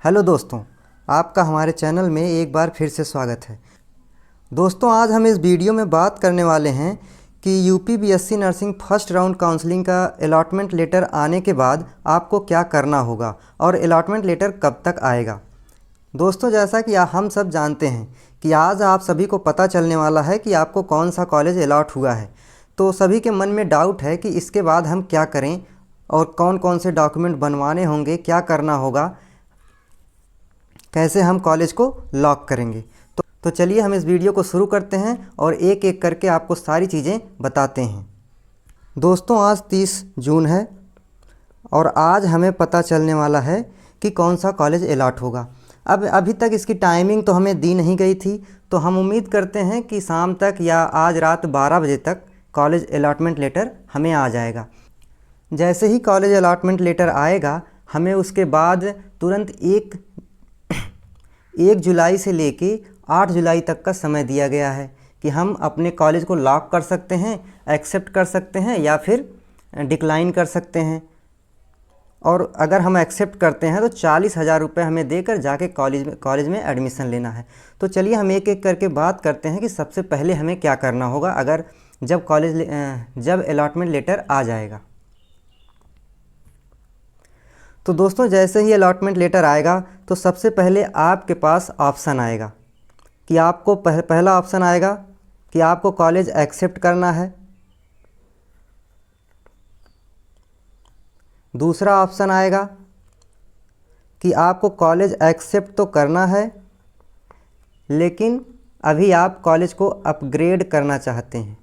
Hello दोस्तों, आपका हमारे चैनल में एक बार फिर से स्वागत है। दोस्तों, आज हम इस वीडियो में बात करने वाले हैं कि UP BSc nursing first round counselling का अलॉटमेंट लेटर आने के बाद आपको क्या करना होगा और अलॉटमेंट लेटर कब तक आएगा। दोस्तों, जैसा कि हम सब जानते हैं कि आज आप सभी को पता चलने वाला है कि आपको कौन सा कॉलेज अलॉट हुआ है। तो सभी के मन में डाउट है कि इसके बाद हम क्या करें और कौन कौन से डॉक्यूमेंट बनवाने होंगे, क्या करना होगा, कैसे हम कॉलेज को लॉक करेंगे। तो चलिए हम इस वीडियो को शुरू करते हैं और एक एक करके आपको सारी चीज़ें बताते हैं। दोस्तों, आज 30 जून है और आज हमें पता चलने वाला है कि कौन सा कॉलेज अलॉट होगा। अब अभी तक इसकी टाइमिंग तो हमें दी नहीं गई थी, तो हम उम्मीद करते हैं कि शाम तक या आज रात 12 बजे तक कॉलेज अलॉटमेंट लेटर हमें आ जाएगा। जैसे ही कॉलेज अलॉटमेंट लेटर आएगा, हमें उसके बाद तुरंत 1 जुलाई से लेके 8 जुलाई तक का समय दिया गया है कि हम अपने कॉलेज को लॉक कर सकते हैं, एक्सेप्ट कर सकते हैं या फिर डिक्लाइन कर सकते हैं। और अगर हम एक्सेप्ट करते हैं तो 40,000 रुपये हमें देकर जाके कॉलेज में एडमिशन लेना है। तो चलिए हम एक एक करके बात करते हैं कि सबसे पहले हमें क्या करना होगा अगर जब अलॉटमेंट लेटर आ जाएगा। तो दोस्तों, जैसे ही अलॉटमेंट लेटर आएगा तो सबसे पहले आपके पास ऑप्शन आएगा कि आपको पहला ऑप्शन आएगा कि आपको कॉलेज एक्सेप्ट करना है। दूसरा ऑप्शन आएगा कि आपको कॉलेज एक्सेप्ट तो करना है, लेकिन अभी आप कॉलेज को अपग्रेड करना चाहते हैं।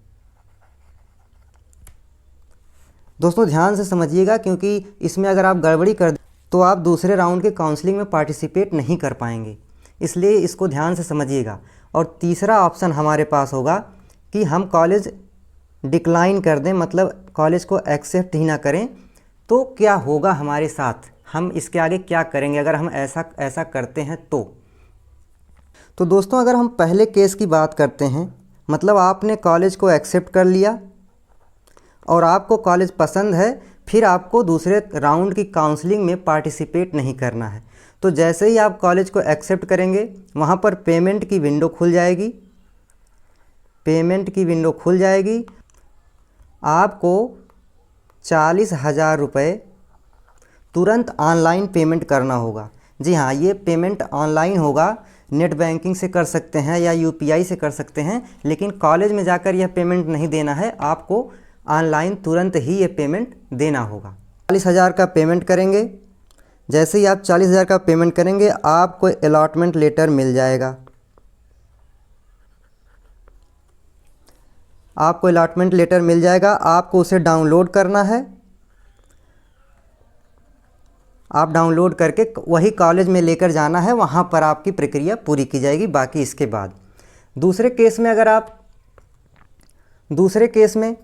दोस्तों, ध्यान से समझिएगा, क्योंकि इसमें अगर आप गड़बड़ी कर दें तो आप दूसरे राउंड के काउंसलिंग में पार्टिसिपेट नहीं कर पाएंगे, इसलिए इसको ध्यान से समझिएगा। और तीसरा ऑप्शन हमारे पास होगा कि हम कॉलेज डिक्लाइन कर दें, मतलब कॉलेज को एक्सेप्ट ही ना करें। तो क्या होगा हमारे साथ, हम इसके आगे क्या करेंगे अगर हम ऐसा करते हैं तो दोस्तों, अगर हम पहले केस की बात करते हैं, मतलब आपने कॉलेज को एक्सेप्ट कर लिया और आपको कॉलेज पसंद है, फिर आपको दूसरे राउंड की काउंसलिंग में पार्टिसिपेट नहीं करना है। तो जैसे ही आप कॉलेज को एक्सेप्ट करेंगे, वहाँ पर पेमेंट की विंडो खुल जाएगी। आपको 40,000 रुपये तुरंत ऑनलाइन पेमेंट करना होगा। जी हाँ, ये पेमेंट ऑनलाइन होगा, नेट बैंकिंग से कर सकते हैं या यूपीआई से कर सकते हैं, लेकिन कॉलेज में जाकर यह पेमेंट नहीं देना है, आपको ऑनलाइन तुरंत ही ये पेमेंट देना होगा। 40,000 का पेमेंट करेंगे। जैसे ही आप 40,000 का पेमेंट करेंगे, आपको अलॉटमेंट लेटर मिल जाएगा। आपको उसे डाउनलोड करना है। आप डाउनलोड करके वही कॉलेज में लेकर जाना है, वहाँ पर आपकी प्रक्रिया पूरी की जाएगी। बाकी इसके बाद दूसरे केस में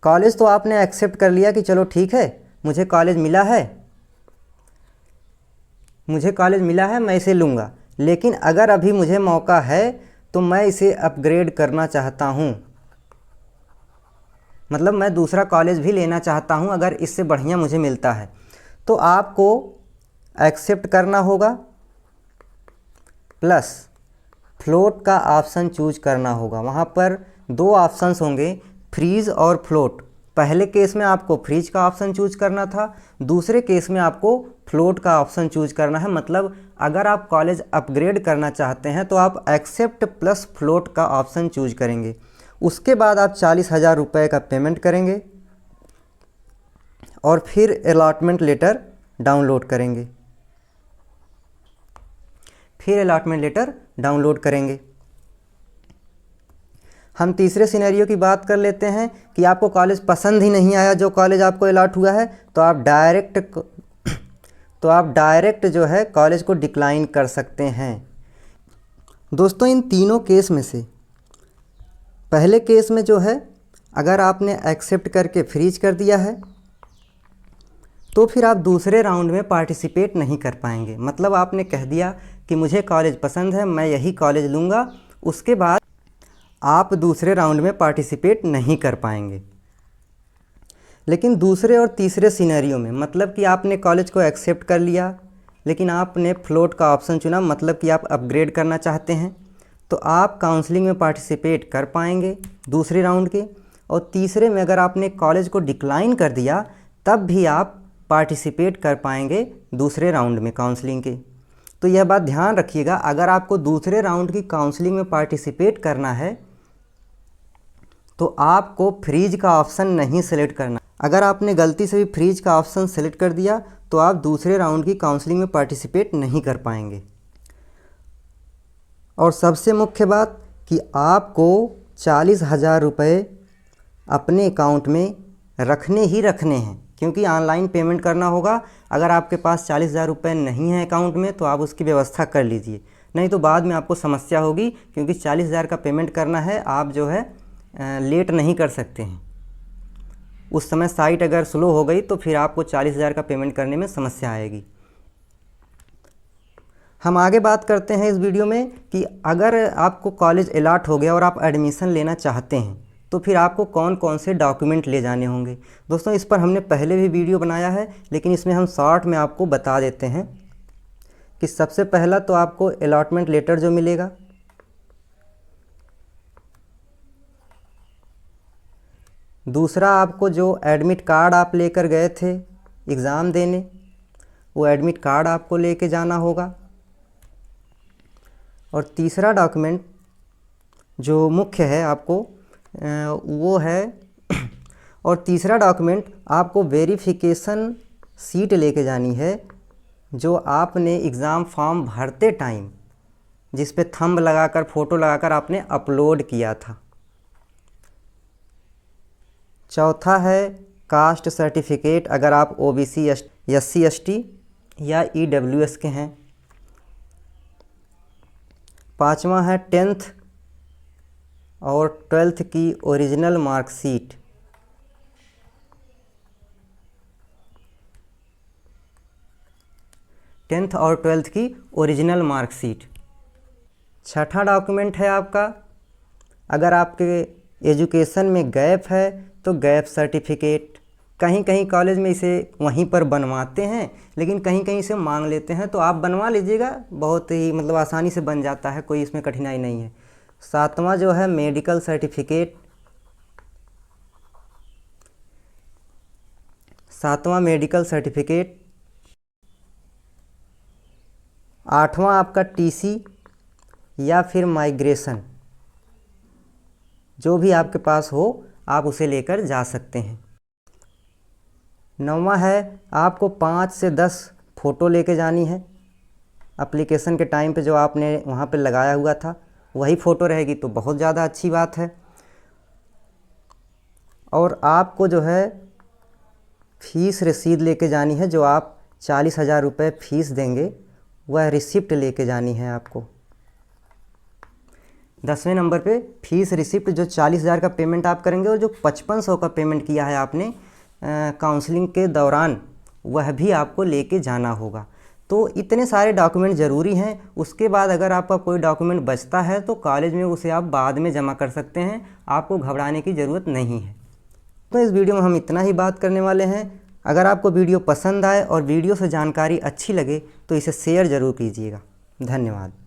कॉलेज तो आपने एक्सेप्ट कर लिया कि चलो ठीक है, मुझे कॉलेज मिला है, मैं इसे लूँगा। लेकिन अगर अभी मुझे मौका है तो मैं इसे अपग्रेड करना चाहता हूँ, मतलब मैं दूसरा कॉलेज भी लेना चाहता हूँ अगर इससे बढ़िया मुझे मिलता है। तो आपको एक्सेप्ट करना होगा, प्लस फ्लोट का ऑप्शन चूज करना होगा। वहाँ पर 2 ऑप्शंस होंगे, फ्रीज और फ्लोट। पहले केस में आपको फ्रीज का ऑप्शन चूज करना था, दूसरे केस में आपको फ्लोट का ऑप्शन चूज करना है। मतलब अगर आप कॉलेज अपग्रेड करना चाहते हैं तो आप एक्सेप्ट प्लस फ्लोट का ऑप्शन चूज करेंगे। उसके बाद आप 40,000 रुपये का पेमेंट करेंगे और फिर अलॉटमेंट लेटर डाउनलोड करेंगे। हम तीसरे सिनेरियो की बात कर लेते हैं कि आपको कॉलेज पसंद ही नहीं आया, जो कॉलेज आपको अलॉट हुआ है, तो आप डायरेक्ट जो है कॉलेज को डिक्लाइन कर सकते हैं। दोस्तों, इन तीनों केस में से पहले केस में जो है, अगर आपने एक्सेप्ट करके फ्रीज कर दिया है तो फिर आप दूसरे राउंड में पार्टिसिपेट नहीं कर पाएंगे। मतलब आपने कह दिया कि मुझे कॉलेज पसंद है, मैं यही कॉलेज लूँगा, उसके बाद आप दूसरे राउंड में पार्टिसिपेट नहीं कर पाएंगे। लेकिन दूसरे और तीसरे सिनेरियो में, मतलब कि आपने कॉलेज को एक्सेप्ट कर लिया, लेकिन आपने फ्लोट का ऑप्शन चुना, मतलब कि आप अपग्रेड करना चाहते हैं, तो आप काउंसलिंग में पार्टिसिपेट कर पाएंगे दूसरे राउंड के। और तीसरे में अगर आपने कॉलेज को डिक्लाइन कर दिया तब भी आप पार्टिसिपेट कर पाएंगे दूसरे राउंड में काउंसलिंग के। तो यह बात ध्यान रखिएगा, अगर आपको दूसरे राउंड की काउंसलिंग में पार्टिसिपेट करना है तो आपको फ्रीज का ऑप्शन नहीं सेलेक्ट करना। अगर आपने गलती से भी फ्रीज का ऑप्शन सेलेक्ट कर दिया तो आप दूसरे राउंड की काउंसलिंग में पार्टिसिपेट नहीं कर पाएंगे। और सबसे मुख्य बात कि आपको 40,000 रुपये अपने अकाउंट में रखने ही रखने हैं, क्योंकि ऑनलाइन पेमेंट करना होगा। अगर आपके पास 40,000 रुपये नहीं है अकाउंट में तो आप उसकी व्यवस्था कर लीजिए, नहीं तो बाद में आपको समस्या होगी, क्योंकि 40,000 का पेमेंट करना है, आप जो है लेट नहीं कर सकते हैं। उस समय साइट अगर स्लो हो गई तो फिर आपको 40,000 का पेमेंट करने में समस्या आएगी। हम आगे बात करते हैं इस वीडियो में कि अगर आपको कॉलेज अलॉट हो गया और आप एडमिशन लेना चाहते हैं तो फिर आपको कौन कौन से डॉक्यूमेंट ले जाने होंगे। दोस्तों इस पर हमने पहले भी वीडियो बनाया है, लेकिन इसमें हम शॉर्ट में आपको बता देते हैं कि सबसे पहला तो आपको अलॉटमेंट लेटर जो मिलेगा, दूसरा आपको जो एडमिट कार्ड आप लेकर गए थे एग्ज़ाम देने, वो एडमिट कार्ड आपको लेके जाना होगा। और तीसरा डॉक्यूमेंट जो मुख्य है आपको वो है और तीसरा डॉक्यूमेंट आपको वेरिफिकेशन सीट लेके जानी है, जो आपने एग्ज़ाम फॉर्म भरते टाइम जिस पे थंब लगाकर फ़ोटो लगाकर आपने अपलोड किया था। चौथा है कास्ट सर्टिफिकेट, अगर आप ओबीसी, SC ST या EWS के हैं। पांचवा है 10th और 12th की ओरिजिनल मार्कशीट। टेंथ और 12th की ओरिजिनल मार्कशीट। छठा डॉक्यूमेंट है आपका, अगर आपके एजुकेशन में गैप है तो गैप सर्टिफिकेट। कहीं कहीं कॉलेज में इसे वहीं पर बनवाते हैं, लेकिन कहीं कहीं से मांग लेते हैं, तो आप बनवा लीजिएगा, बहुत ही मतलब आसानी से बन जाता है, कोई इसमें कठिनाई नहीं है। सातवां जो है मेडिकल सर्टिफिकेट, सातवां मेडिकल सर्टिफिकेट। आठवां आपका TC या फिर माइग्रेशन, जो भी आपके पास हो आप उसे लेकर जा सकते हैं। नौवां है आपको 5 से 10 फ़ोटो लेके जानी है। एप्लीकेशन के टाइम पे जो आपने वहाँ पे लगाया हुआ था वही फ़ोटो रहेगी तो बहुत ज़्यादा अच्छी बात है। और आपको जो है फीस रसीद लेके जानी है, जो आप 40,000 रुपये फ़ीस देंगे वह रिसिप्ट लेके जानी है आपको। 10वें नंबर पे फीस रिसिप्ट, जो 40,000 का पेमेंट आप करेंगे और जो 5500 का पेमेंट किया है आपने काउंसलिंग के दौरान, वह भी आपको लेके जाना होगा। तो इतने सारे डॉक्यूमेंट ज़रूरी हैं। उसके बाद अगर आपका कोई डॉक्यूमेंट बचता है तो कॉलेज में उसे आप बाद में जमा कर सकते हैं, आपको घबराने की ज़रूरत नहीं है। तो इस वीडियो में हम इतना ही बात करने वाले हैं। अगर आपको वीडियो पसंद आए और वीडियो से जानकारी अच्छी लगे तो इसे शेयर ज़रूर कीजिएगा। धन्यवाद।